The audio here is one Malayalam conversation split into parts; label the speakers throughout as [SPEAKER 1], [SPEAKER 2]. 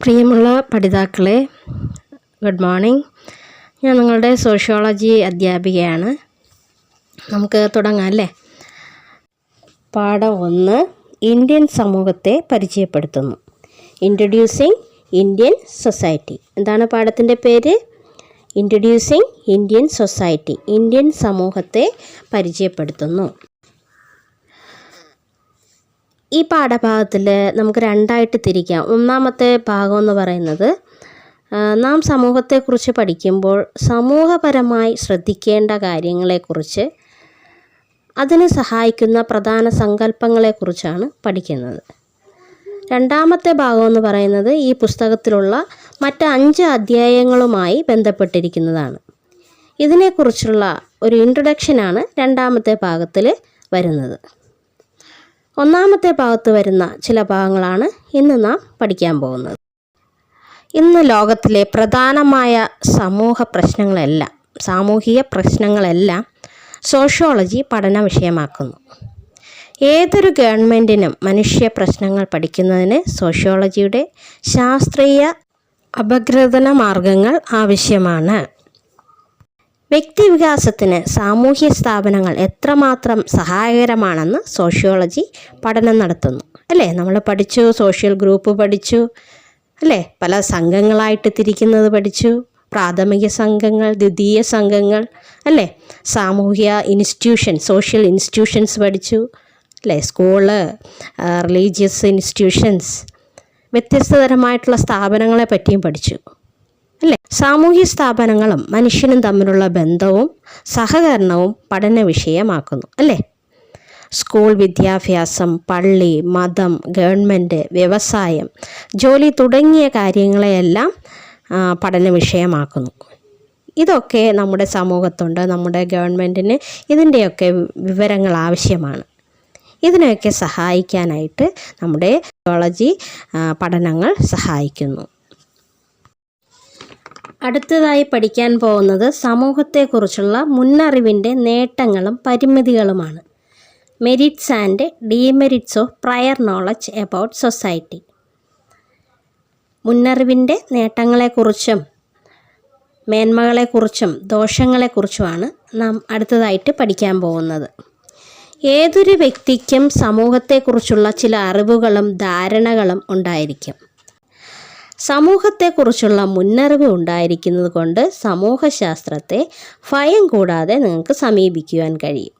[SPEAKER 1] പ്രിയമുള്ള പഠിതാക്കളെ, ഗുഡ് മോർണിംഗ്. ഞാൻ നിങ്ങളുടെ സോഷ്യോളജി അധ്യാപികയാണ്. നമുക്ക് തുടങ്ങാം അല്ലേ? പാഠം 1, ഇന്ത്യൻ സമൂഹത്തെ പരിചയപ്പെടുത്തുന്നു. Introducing Indian society. എന്താണ് പാഠത്തിൻ്റെ പേര്? Introducing Indian society. ഇന്ത്യൻ സമൂഹത്തെ പരിചയപ്പെടുത്തുന്നു. ഈ പാഠഭാഗത്തിൽ നമുക്ക് രണ്ടായിട്ട് തിരിക്കാം. ഒന്നാമത്തെ ഭാഗം എന്ന് പറയുന്നത് നാം സമൂഹത്തെക്കുറിച്ച് പഠിക്കുമ്പോൾ സമൂഹപരമായി ശ്രദ്ധിക്കേണ്ട കാര്യങ്ങളെക്കുറിച്ച്, അതിന് സഹായിക്കുന്ന പ്രധാന സങ്കല്പങ്ങളെക്കുറിച്ചാണ് പഠിക്കുന്നത്. രണ്ടാമത്തെ ഭാഗം എന്ന് പറയുന്നത് ഈ പുസ്തകത്തിലുള്ള മറ്റ് 5 അധ്യായങ്ങളുമായി ബന്ധപ്പെട്ടിരിക്കുന്നതാണ്. ഇതിനെക്കുറിച്ചുള്ള ഒരു ഇൻട്രൊഡക്ഷനാണ് രണ്ടാമത്തെ ഭാഗത്തിൽ വരുന്നത്. ഒന്നാമത്തെ ഭാഗത്ത് വരുന്ന ചില ഭാഗങ്ങളാണ് ഇന്ന് നാം പഠിക്കാൻ പോകുന്നത്. ഇന്ന് ലോകത്തിലെ പ്രധാനമായ സാമൂഹിക പ്രശ്നങ്ങളെല്ലാം സോഷ്യോളജി പഠന വിഷയമാക്കുന്നു. ഏതൊരു ഗവൺമെൻറ്റിനും മനുഷ്യ പ്രശ്നങ്ങൾ പഠിക്കുന്നതിന് സോഷ്യോളജിയുടെ ശാസ്ത്രീയ അപഗ്രഥന മാർഗങ്ങൾ ആവശ്യമാണ്. വ്യക്തിവികാസത്തിന് സാമൂഹ്യ സ്ഥാപനങ്ങൾ എത്രമാത്രം സഹായകരമാണെന്ന് സോഷ്യോളജി പഠനം നടത്തുന്നു. അല്ലേ? നമ്മൾ പഠിച്ചു, സോഷ്യൽ ഗ്രൂപ്പ് പഠിച്ചു, അല്ലേ? പല സംഘങ്ങളായിട്ട് തിരിക്കുന്നത് പഠിച്ചു. പ്രാഥമിക സംഘങ്ങൾ, ദ്വിതീയ സംഘങ്ങൾ, അല്ലേ? സാമൂഹ്യ സോഷ്യൽ ഇൻസ്റ്റിറ്റ്യൂഷൻസ് പഠിച്ചു, അല്ലേ? സ്കൂള്, റിലീജിയസ് ഇൻസ്റ്റിറ്റ്യൂഷൻസ്, വ്യത്യസ്ത തരമായിട്ടുള്ള സ്ഥാപനങ്ങളെ പറ്റിയും പഠിച്ചു, അല്ലേ? സാമൂഹ്യ സ്ഥാപനങ്ങളും മനുഷ്യനും തമ്മിലുള്ള ബന്ധവും സഹകരണവും പഠന വിഷയമാക്കുന്നു, അല്ലേ? സ്കൂൾ വിദ്യാഭ്യാസം, പള്ളി, മതം, ഗവൺമെൻറ്, വ്യവസായം, ജോലി തുടങ്ങിയ കാര്യങ്ങളെയെല്ലാം പഠന വിഷയമാക്കുന്നു. ഇതൊക്കെ നമ്മുടെ സമൂഹത്തുണ്ട്. നമ്മുടെ ഗവൺമെൻറ്റിന് ഇതിൻ്റെയൊക്കെ വിവരങ്ങൾ ആവശ്യമാണ്. ഇതിനെയൊക്കെ സഹായിക്കാനായിട്ട് നമ്മുടെ സോഷ്യോളജി പഠനങ്ങൾ സഹായിക്കുന്നു. അടുത്തതായി പഠിക്കാൻ പോകുന്നത് സമൂഹത്തെക്കുറിച്ചുള്ള മുന്നറിവിൻ്റെ നേട്ടങ്ങളും പരിമിതികളുമാണ്. Merits and demerits of prior knowledge about society. മുന്നറിവിൻ്റെ നേട്ടങ്ങളെക്കുറിച്ചും മേന്മകളെക്കുറിച്ചും ദോഷങ്ങളെക്കുറിച്ചുമാണ് നാം അടുത്തതായിട്ട് പഠിക്കാൻ പോകുന്നത്. ഏതൊരു വ്യക്തിക്കും സമൂഹത്തെക്കുറിച്ചുള്ള ചില അറിവുകളും ധാരണകളും ഉണ്ടായിരിക്കും. സമൂഹത്തെക്കുറിച്ചുള്ള മുന്നറിവ് ഉണ്ടായിരിക്കുന്നത് കൊണ്ട് സമൂഹശാസ്ത്രത്തെ ഭയം കൂടാതെ നിങ്ങൾക്ക് സമീപിക്കുവാൻ കഴിയും.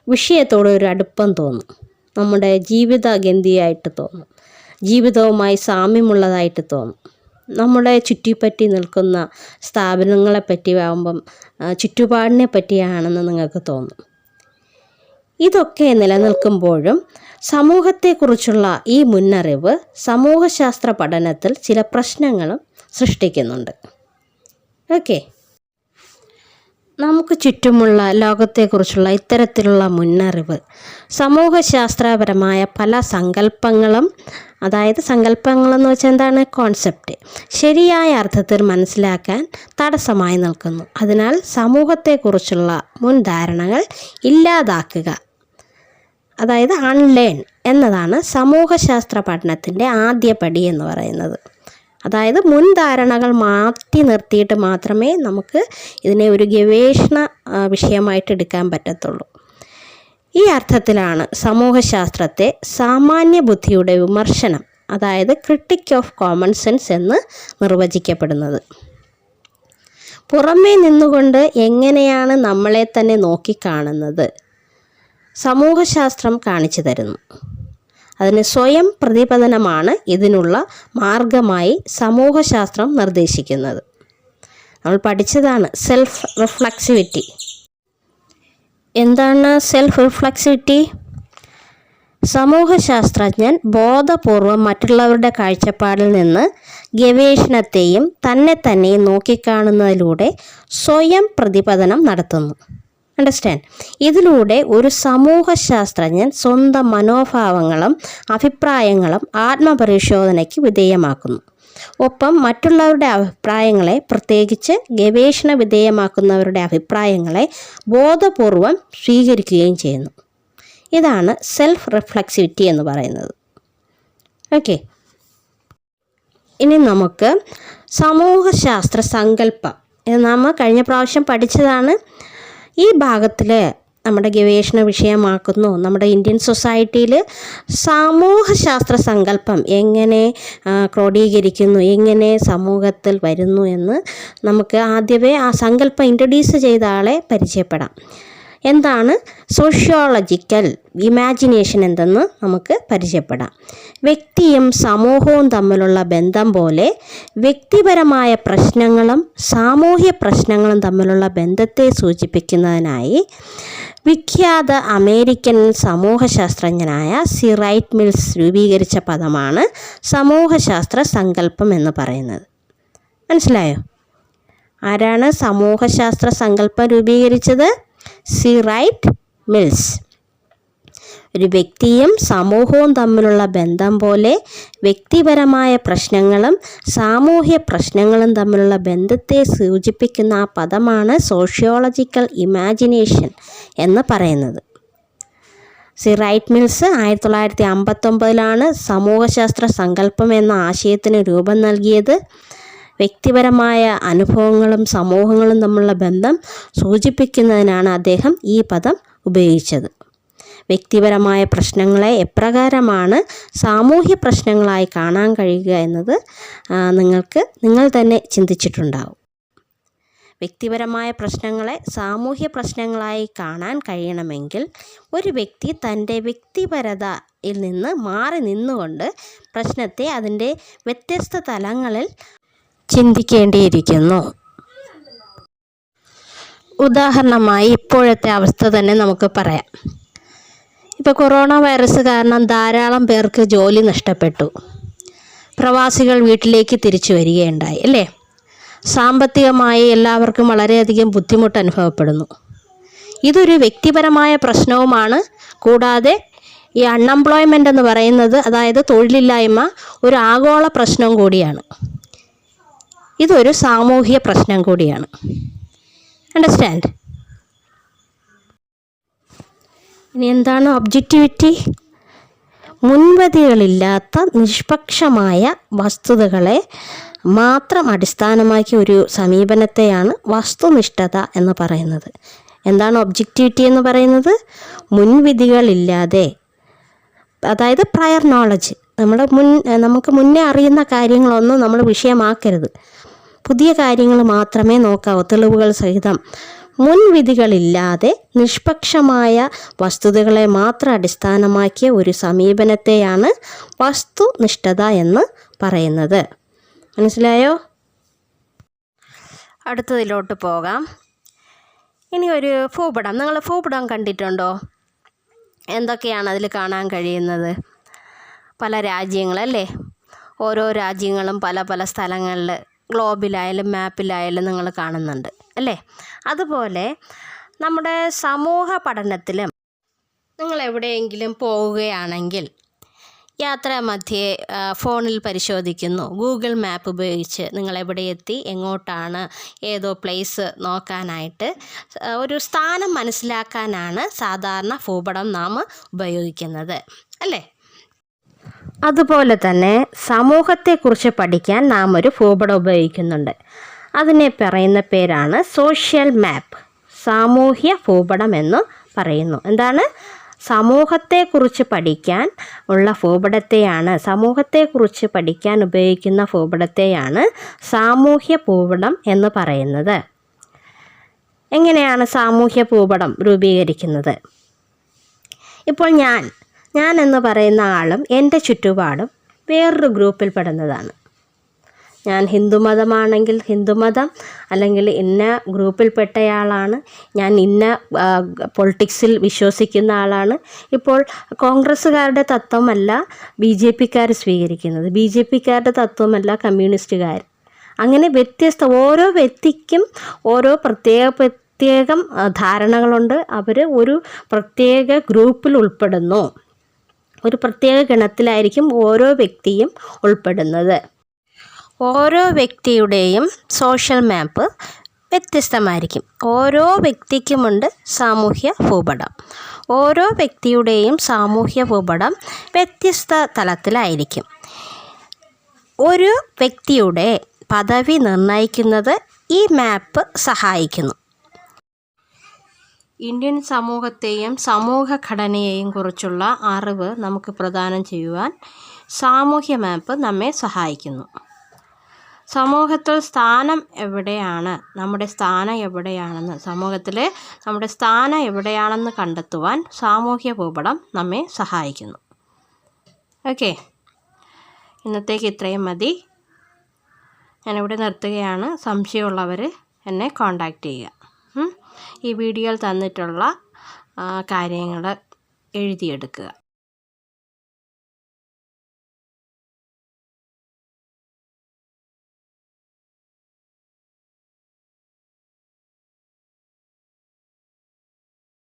[SPEAKER 1] വിഷയത്തോട് ഒരു അടുപ്പം തോന്നും. നമ്മുടെ ജീവിതഗന്ധിയായിട്ട് തോന്നും. ജീവിതവുമായി സാമ്യമുള്ളതായിട്ട് തോന്നും. നമ്മുടെ ചുറ്റിപ്പറ്റി നിൽക്കുന്ന സ്ഥാപനങ്ങളെപ്പറ്റി ആകുമ്പം ചുറ്റുപാടിനെ പറ്റിയാണെന്ന് നിങ്ങൾക്ക് തോന്നും. ഇതൊക്കെ നിലനിൽക്കുമ്പോഴും സമൂഹത്തെക്കുറിച്ചുള്ള ഈ മുന്നറിവ് സമൂഹശാസ്ത്ര പഠനത്തിൽ ചില പ്രശ്നങ്ങളും സൃഷ്ടിക്കുന്നുണ്ട്. ഓക്കെ, നമുക്ക് ചുറ്റുമുള്ള ലോകത്തെക്കുറിച്ചുള്ള ഇത്തരത്തിലുള്ള മുന്നറിവ് സമൂഹശാസ്ത്രപരമായ പല സങ്കല്പങ്ങളും, അതായത് സങ്കല്പങ്ങളെന്ന് വെച്ചാൽ എന്താണ്? കോൺസെപ്റ്റ്, ശരിയായ അർത്ഥത്തിൽ മനസ്സിലാക്കാൻ തടസ്സമായി നിൽക്കുന്നു. അതിനാൽ സമൂഹത്തെക്കുറിച്ചുള്ള മുൻധാരണകൾ ഇല്ലാതാക്കുക, അതായത് അൺലേൺ എന്നതാണ് സമൂഹശാസ്ത്ര പഠനത്തിൻ്റെ ആദ്യ പടി എന്ന് പറയുന്നത്. അതായത് മുൻധാരണകൾ മാറ്റി നിർത്തിയിട്ട് മാത്രമേ നമുക്ക് ഇതിനെ ഒരു ഗവേഷണ വിഷയമായിട്ട് എടുക്കാൻ പറ്റത്തുള്ളൂ. ഈ അർത്ഥത്തിലാണ് സമൂഹശാസ്ത്രത്തെ സാമാന്യ ബുദ്ധിയുടെ വിമർശനം, അതായത് ക്രിട്ടിക് ഓഫ് കോമൺ സെൻസ് എന്ന് നിർവചിക്കപ്പെടുന്നത്. പുറമേ നിന്നുകൊണ്ട് എങ്ങനെയാണ് നമ്മളെ തന്നെ നോക്കിക്കാണുന്നത് സമൂഹശാസ്ത്രം കാണിച്ചു തരുന്നു. അതിന് സ്വയം പ്രതിപതനമാണ് ഇതിനുള്ള മാർഗമായി സമൂഹശാസ്ത്രം നിർദ്ദേശിക്കുന്നത്. നമ്മൾ പഠിച്ചതാണ് സെൽഫ് റിഫ്ലക്സിവിറ്റി. എന്താണ് സെൽഫ് റിഫ്ലക്സിവിറ്റി? സമൂഹശാസ്ത്രജ്ഞൻ ബോധപൂർവം മറ്റുള്ളവരുടെ കാഴ്ചപ്പാടിൽ നിന്ന് ഗവേഷണത്തെയും തന്നെയും നോക്കിക്കാണുന്നതിലൂടെ സ്വയം പ്രതിപതനം നടത്തുന്നു. അണ്ടർസ്റ്റാൻഡ്? ഇതിലൂടെ ഒരു സമൂഹശാസ്ത്രജ്ഞൻ സ്വന്തം മനോഭാവങ്ങളും അഭിപ്രായങ്ങളും ആത്മപരിശോധനയ്ക്ക് വിധേയമാക്കുന്നു. ഒപ്പം മറ്റുള്ളവരുടെ അഭിപ്രായങ്ങളെ, പ്രത്യേകിച്ച് ഗവേഷണ വിധേയമാക്കുന്നവരുടെ അഭിപ്രായങ്ങളെ ബോധപൂർവം സ്വീകരിക്കുകയും ചെയ്യുന്നു. ഇതാണ് സെൽഫ് റിഫ്ലക്സിവിറ്റി എന്ന് പറയുന്നത്. ഓക്കെ, ഇനി നമുക്ക് സമൂഹശാസ്ത്ര സങ്കല്പം, ഇത് നാം കഴിഞ്ഞ പ്രാവശ്യം പഠിച്ചതാണ്. ഈ ഭാഗത്തിൽ നമ്മുടെ ഗവേഷണ വിഷയമാക്കുന്നു. നമ്മുടെ ഇന്ത്യൻ സൊസൈറ്റിയിൽ സമൂഹശാസ്ത്ര സങ്കല്പം എങ്ങനെ ക്രോഡീകരിക്കുന്നു, എങ്ങനെ സമൂഹത്തിൽ വരുന്നു എന്ന് നമുക്ക് ആദ്യമേ ആ സങ്കല്പം ഇൻട്രൊഡ്യൂസ് ചെയ്ത ആളെ പരിചയപ്പെടാം. എന്താണ് സോഷ്യോളജിക്കൽ ഇമാജിനേഷൻ എന്തെന്ന് നമുക്ക് പരിചയപ്പെടാം. വ്യക്തിയും സമൂഹവും തമ്മിലുള്ള ബന്ധം പോലെ വ്യക്തിപരമായ പ്രശ്നങ്ങളും സാമൂഹ്യ പ്രശ്നങ്ങളും തമ്മിലുള്ള ബന്ധത്തെ സൂചിപ്പിക്കുന്നതിനായി വിഖ്യാത അമേരിക്കൻ സമൂഹശാസ്ത്രജ്ഞനായ സി റൈറ്റ് മിൽസ് രൂപീകരിച്ച പദമാണ് സമൂഹശാസ്ത്ര സങ്കല്പം എന്ന് പറയുന്നത്. മനസ്സിലായോ? ആരാണ് സമൂഹശാസ്ത്ര സങ്കല്പം രൂപീകരിച്ചത്? C Wright Mills. ഒരു വ്യക്തിയും സമൂഹവും തമ്മിലുള്ള ബന്ധം പോലെ വ്യക്തിപരമായ പ്രശ്നങ്ങളും സാമൂഹ്യ പ്രശ്നങ്ങളും തമ്മിലുള്ള ബന്ധത്തെ സൂചിപ്പിക്കുന്ന ആ പദമാണ് സോഷ്യോളജിക്കൽ ഇമാജിനേഷൻ എന്ന് പറയുന്നത്. സി റൈറ്റ് മിൽസ് 1959 സമൂഹശാസ്ത്ര സങ്കല്പം എന്ന ആശയത്തിന് രൂപം നൽകിയത്. വ്യക്തിപരമായ അനുഭവങ്ങളും സമൂഹങ്ങളും തമ്മിലുള്ള ബന്ധം സൂചിപ്പിക്കുന്നതിനാണ് അദ്ദേഹം ഈ പദം ഉപയോഗിച്ചത്. വ്യക്തിപരമായ പ്രശ്നങ്ങളെ എപ്രകാരമാണ് സാമൂഹ്യ പ്രശ്നങ്ങളായി കാണാൻ കഴിയുക എന്നത് നിങ്ങൾ തന്നെ ചിന്തിച്ചിട്ടുണ്ടാവും. വ്യക്തിപരമായ പ്രശ്നങ്ങളെ സാമൂഹ്യ പ്രശ്നങ്ങളായി കാണാൻ കഴിയണമെങ്കിൽ ഒരു വ്യക്തി തൻ്റെ വ്യക്തിപരതയിൽ നിന്ന് മാറി നിന്നുകൊണ്ട് പ്രശ്നത്തെ അതിൻ്റെ വ്യത്യസ്ത തലങ്ങളിൽ ചിന്തിക്കേണ്ടിയിരിക്കുന്നു. ഉദാഹരണമായി ഇപ്പോഴത്തെ അവസ്ഥ തന്നെ നമുക്ക് പറയാം. ഇപ്പോൾ കൊറോണ വൈറസ് കാരണം ധാരാളം പേർക്ക് ജോലി നഷ്ടപ്പെട്ടു. പ്രവാസികൾ വീട്ടിലേക്ക് തിരിച്ചു വരികയുണ്ടായി, അല്ലേ? സാമ്പത്തികമായി എല്ലാവർക്കും വളരെയധികം ബുദ്ധിമുട്ട് അനുഭവപ്പെടുന്നു. ഇതൊരു വ്യക്തിപരമായ പ്രശ്നവുമാണ്. കൂടാതെ ഈ അൺഎംപ്ലോയ്മെൻ്റ് എന്ന് പറയുന്നത്, അതായത് തൊഴിലില്ലായ്മ, ഒരു ആഗോള പ്രശ്നവും കൂടിയാണ്. ഇതൊരു സാമൂഹ്യ പ്രശ്നം കൂടിയാണ്. അണ്ടർസ്റ്റാൻഡ്? ഇനി എന്താണ് ഒബ്ജക്റ്റിവിറ്റി? മുൻവിധികളില്ലാത്ത നിഷ്പക്ഷമായ വസ്തുതകളെ മാത്രം അടിസ്ഥാനമാക്കിയ ഒരു സമീപനത്തെയാണ് വസ്തുനിഷ്ഠത എന്ന് പറയുന്നത്. എന്താണ് ഒബ്ജക്റ്റിവിറ്റി എന്ന് പറയുന്നത്? മുൻവിധികളില്ലാതെ, അതായത് പ്രയർ നോളജ്, നമുക്ക് മുന്നേ അറിയുന്ന കാര്യങ്ങളൊന്നും നമ്മൾ വിഷയമാക്കരുത്. പുതിയ കാര്യങ്ങൾ മാത്രമേ നോക്കാവൂ, തെളിവുകൾ സഹിതം. മുൻവിധികളില്ലാതെ നിഷ്പക്ഷമായ വസ്തുതകളെ മാത്രം അടിസ്ഥാനമാക്കിയ ഒരു സമീപനത്തെയാണ് വസ്തുനിഷ്ഠത എന്ന് പറയുന്നത്. മനസ്സിലായോ? അടുത്തതിലോട്ട് പോകാം. ഇനി ഒരു ഭൂപടം. നിങ്ങൾ ഭൂപടം കണ്ടിട്ടുണ്ടോ? എന്തൊക്കെയാണ് അതിൽ കാണാൻ കഴിയുന്നത്? പല രാജ്യങ്ങളല്ലേ? ഓരോ രാജ്യങ്ങളും പല പല സ്ഥലങ്ങളിൽ ഗ്ലോബിലായാലും മാപ്പിലായാലും നിങ്ങൾ കാണുന്നുണ്ട്, അല്ലേ? അതുപോലെ നമ്മുടെ സമൂഹ പഠനത്തിലും നിങ്ങൾ എവിടെയെങ്കിലും പോവുകയാണെങ്കിൽ യാത്രാമധ്യേ ഫോണിൽ പരിശോധിക്കുന്നു, ഗൂഗിൾ മാപ്പ് ഉപയോഗിച്ച് നിങ്ങൾ എവിടെ എത്തി, എങ്ങോട്ടാണ്, ഏതോ പ്ലേസ് നോക്കാനായിട്ട് ഒരു സ്ഥാനം മനസ്സിലാക്കാനാണ് സാധാരണ ഭൂപടം നാം ഉപയോഗിക്കുന്നത്, അല്ലേ? അതുപോലെ തന്നെ സമൂഹത്തെക്കുറിച്ച് പഠിക്കാൻ നാം ഒരു ഭൂപടം ഉപയോഗിക്കുന്നുണ്ട്. അതിനെ പറയുന്ന പേരാണ് സോഷ്യൽ മാപ്പ്. സാമൂഹ്യ ഭൂപടം എന്ന് പറയുന്നു. എന്താണ്? സമൂഹത്തെക്കുറിച്ച് പഠിക്കാൻ ഉള്ള ഭൂപടത്തെയാണ്, സമൂഹത്തെക്കുറിച്ച് പഠിക്കാൻ ഉപയോഗിക്കുന്ന ഭൂപടത്തെയാണ് സാമൂഹ്യ ഭൂപടം എന്ന് പറയുന്നത്. എങ്ങനെയാണ് സാമൂഹ്യ ഭൂപടം രൂപീകരിക്കുന്നത്? ഇപ്പോൾ ഞാൻ എന്ന് പറയുന്ന ആളും എൻ്റെ ചുറ്റുപാടും വേറൊരു ഗ്രൂപ്പിൽ പെടുന്നതാണ്. ഞാൻ ഹിന്ദുമതമാണെങ്കിൽ ഹിന്ദുമതം, അല്ലെങ്കിൽ ഇന്ന ഗ്രൂപ്പിൽപ്പെട്ടയാളാണ്, ഞാൻ ഇന്ന പൊളിറ്റിക്സിൽ വിശ്വസിക്കുന്ന ആളാണ്. ഇപ്പോൾ കോൺഗ്രസ്സുകാരുടെ തത്വമല്ല BJPക്കാർ സ്വീകരിക്കുന്നത്, BJPക്കാരുടെ തത്വമല്ല കമ്മ്യൂണിസ്റ്റുകാർ. അങ്ങനെ ഓരോ വ്യക്തിക്കും ഓരോ പ്രത്യേകം ധാരണകളുണ്ട്. അവർ ഒരു പ്രത്യേക ഗ്രൂപ്പിൽ ഉൾപ്പെടുന്നു. ഒരു പ്രത്യേക ഗണത്തിലായിരിക്കും ഓരോ വ്യക്തിയും ഉൾപ്പെടുന്നത്. ഓരോ വ്യക്തിയുടെയും സോഷ്യൽ മാപ്പ് വ്യത്യസ്തമായിരിക്കും. ഓരോ വ്യക്തിക്കുമുണ്ട് സാമൂഹ്യ ഭൂപടം. ഓരോ വ്യക്തിയുടെയും സാമൂഹ്യ ഭൂപടം വ്യത്യസ്ത തലത്തിലായിരിക്കും. ഒരു വ്യക്തിയുടെ പദവി നിർണ്ണയിക്കുന്നത് ഈ മാപ്പ് സഹായിക്കുന്നു. ഇന്ത്യൻ സമൂഹത്തെയും സമൂഹഘടനയെയും കുറിച്ചുള്ള അറിവ് നമുക്ക് പ്രദാനം ചെയ്യുവാൻ സാമൂഹ്യ മാപ്പ് നമ്മെ സഹായിക്കുന്നു. സമൂഹത്തിൽ സ്ഥാനം എവിടെയാണ്, നമ്മുടെ സ്ഥാനം എവിടെയാണെന്ന്, സമൂഹത്തിൽ നമ്മുടെ സ്ഥാനം എവിടെയാണെന്ന് കണ്ടെത്തുവാൻ സാമൂഹ്യ ഭൂപടം നമ്മെ സഹായിക്കുന്നു. ഓക്കെ, ഇന്നത്തേക്ക് ഇത്രയും മതി. ഞാനിവിടെ നിർത്തുകയാണ്. സംശയമുള്ളവർ എന്നെ കോൺടാക്റ്റ് ചെയ്യുക. ഈ വീഡിയോയിൽ തന്നിട്ടുള്ള കാര്യങ്ങൾ എഴുതിയെടുക്കുക.